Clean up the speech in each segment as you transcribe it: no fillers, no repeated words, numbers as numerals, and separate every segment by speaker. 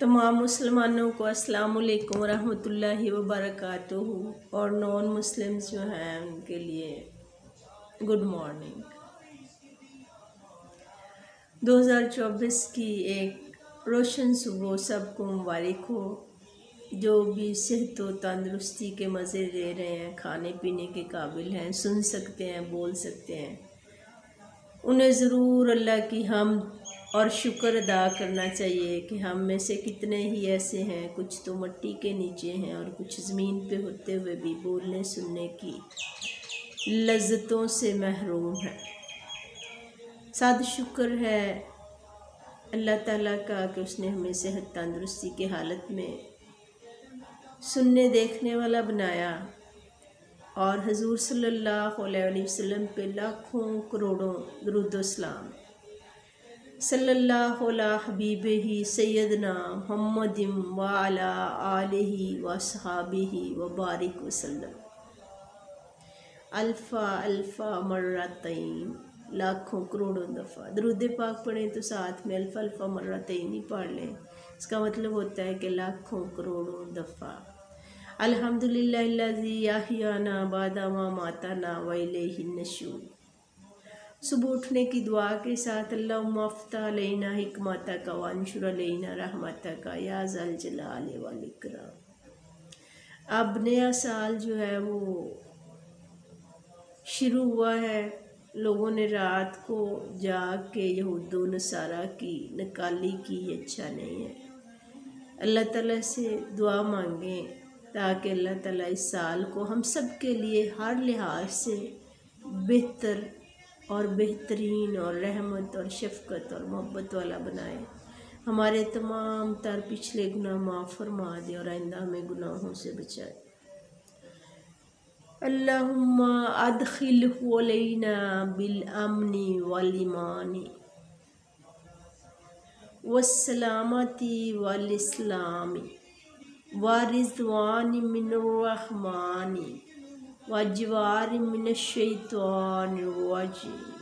Speaker 1: तमाम मुसलमानों को अस्सलाम वालेकुम रहमतुल्लाहि व बरकातुहू और नॉन मुस्लिम्स जो हैं उनके लिए गुड मॉर्निंग। 2024 की एक रोशन सुबह सबको मुबारक हो। जो भी सेहत व तंदुरुस्ती के मज़े ले रहे हैं, खाने पीने के काबिल हैं, सुन सकते हैं, बोल सकते हैं, उन्हें ज़रूर अल्लाह की हमद और शुक्र अदा करना चाहिए कि हम में से कितने ही ऐसे हैं, कुछ तो मिट्टी के नीचे हैं और कुछ ज़मीन पे होते हुए भी बोलने सुनने की लज्जतों से महरूम हैं। साद शुक्र है अल्लाह ताला का कि उसने हमें सेहत तंदुरुस्ती की हालत में सुनने देखने वाला बनाया और हुज़ूर सल्लल्लाहु अलैहि वसल्लम पे लाखों करोड़ों दुरूद सलाम सल्लल्लाहु अला हबीबिही सैयदना मुहम्मदिन व अला आलिही व सहाबिही व बारिक वसल्लम। अल्फ़ा अल्फ़ा मर्रतैन, लाखों करोड़ों दफ़ा दुरूद पाक पढ़ें तो साथ में अल्फ़ा अल्फ़ा मर्रतैन ही पढ़ लें। इसका मतलब होता है कि लाखों करोड़ों दफ़ा। अल्हम्दुलिल्लाहिल्लज़ी अहयाना बादा मा माताना व इलैहिन नशूर। सुबह उठने की दुआ के साथ अल्लाहुम्मा अफ्तह अलैना हिकमतक व अंशुर अलैना रहमतक या ज़ल जलाल वल इकराम। अब नया साल जो है वो शुरू हुआ है। लोगों ने रात को जाग के यहूद व नसारा की नकाली की, अच्छा नहीं है। अल्लाह ताला से दुआ मांगें ताकि अल्लाह ताला इस साल को हम सब के लिए हर लिहाज से बेहतर और बेहतरीन और रहमत और शफ़क़त और मोहब्बत वाला बनाए। हमारे तमाम तर पिछले गुनाह माफ़ फरमा दे और आइंदा में गुनाहों से बचाए। अल्लाहुम्मा अदखिलहु अलैना बिल अमनी वल ईमानी वस्सलामती वल इस्लामी व रिज़वानी मिनर रहमानी व जिवारी मिनश शैतानिर रजीम।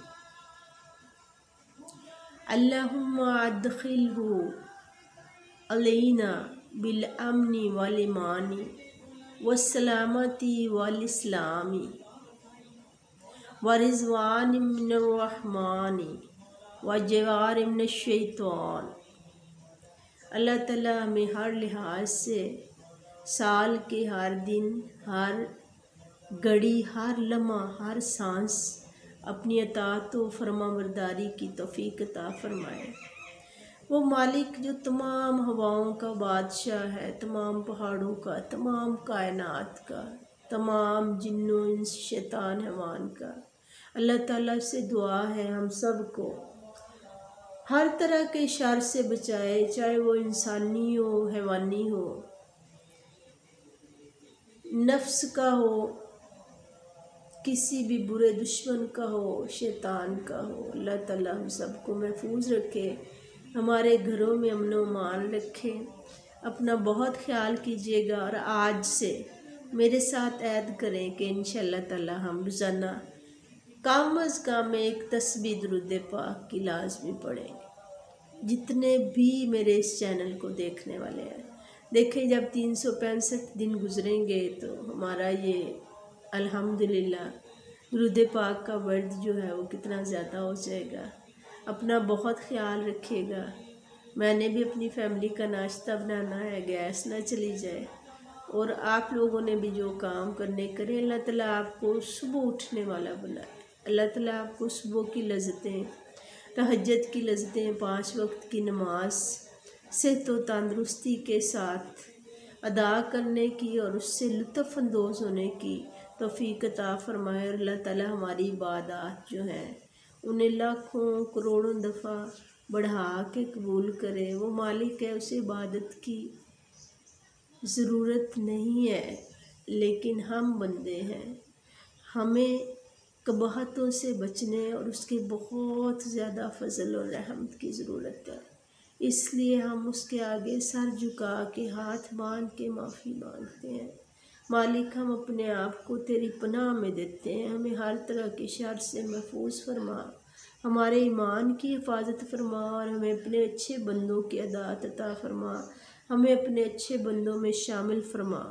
Speaker 1: अल्लाहुम्मा अदखिलहु अलैना बिल अमनी वल ईमानी वस्सलामती वल इस्लामी व रिज़वानी मिनर रहमानी व जिवारी मिनश शैतान। अल्लाह ताला हमें हर लिहाज से साल के हर दिन, हर घड़ी, हर लम्हा, हर सांस अपनी अताअत व फरमाबरदारी की तौफीक अता फरमाए। वो मालिक जो तमाम हवाओं का बादशाह है, तमाम पहाड़ों का, तमाम कायनात का, तमाम जिन्नों इंस शैतान हैवान का। अल्लाह ताला से दुआ है हम सब को हर तरह के शर से बचाए, चाहे वो इंसानी हो, हैवानी हो, नफ्स का हो, किसी भी बुरे दुश्मन का हो, शैतान का हो। अल्लाह ताला हम सबको महफूज रखे, हमारे घरों में अमन व अमान रखे। अपना बहुत ख्याल कीजिएगा और आज से मेरे साथ ऐद करें कि इंशाअल्लाह ताला हम रोज़ाना कम अज़ कम एक तस्बीह दुरूद पाक की लाज़मी पढ़ेंगे। जितने भी मेरे इस चैनल को देखने वाले हैं, देखें जब 365 दिन गुजरेंगे तो हमारा ये अल्हम्दुलिल्लाह दुरूद पाक का वर्द जो है वो कितना ज़्यादा हो जाएगा। अपना बहुत ख्याल रखिएगा। मैंने भी अपनी फैमिली का नाश्ता बनाना है, गैस ना चली जाए। और आप लोगों ने भी जो काम करने करें, अल्लाह ताला आपको सुबह उठने वाला बनाए। अल्लाह ताला आपको सुबह की लज़्ज़तें, तहज्जुद की लज़्ज़तें, 5 वक्त की नमाज सेहत व तंदुरुस्ती के साथ अदा करने की और उससे लुत्फ़ अंदोज़ होने की तौफ़ीक अता फ़रमाए। और अल्लाह ताला हमारी इबादत जो हैं उन्हें लाखों करोड़ों दफ़ा बढ़ा के कबूल करे। वो मालिक है, उसे इबादत की ज़रूरत नहीं है, लेकिन हम बंदे हैं, हमें कबाहतों से बचने और उसके बहुत ज़्यादा फ़ज़ल और रहमत की ज़रूरत है। इसलिए हम उसके आगे सर झुका के हाथ बांध के माफ़ी मांगते हैं। मालिक, हम अपने आप को तेरी पनाह में देते हैं, हमें हर तरह के शर से महफूज फरमा, हमारे ईमान की हिफाजत फरमा और हमें अपने अच्छे बंदों की अदात अता फरमा, हमें अपने अच्छे बंदों में शामिल फरमा।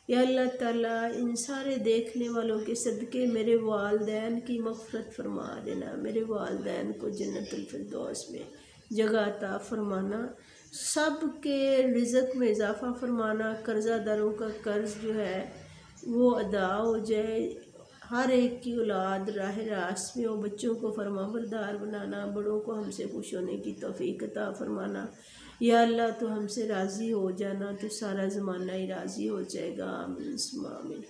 Speaker 1: या अल्लाह ताला इन सारे देखने वालों के सदक़े मेरे वालदैन की मग़फ़िरत फरमा देना, मेरे वालदैन को जन्नतुल फिरदौस में जगह अता फरमाना, सब के रिज़्क़ में इजाफ़ा फरमाना, कर्ज़ादारों का कर्ज़ जो है वो अदा हो जाए, हर एक की औलाद राह रास्त में हो, बच्चों को फरमाबरदार बनाना, बड़ों को हमसे खुश होने की तौफ़ीक अता फरमाना। या अल्लाह तो हमसे राज़ी हो जाना तो सारा ज़माना ही राज़ी हो जाएगा। आमीन सुम्मा आमीन।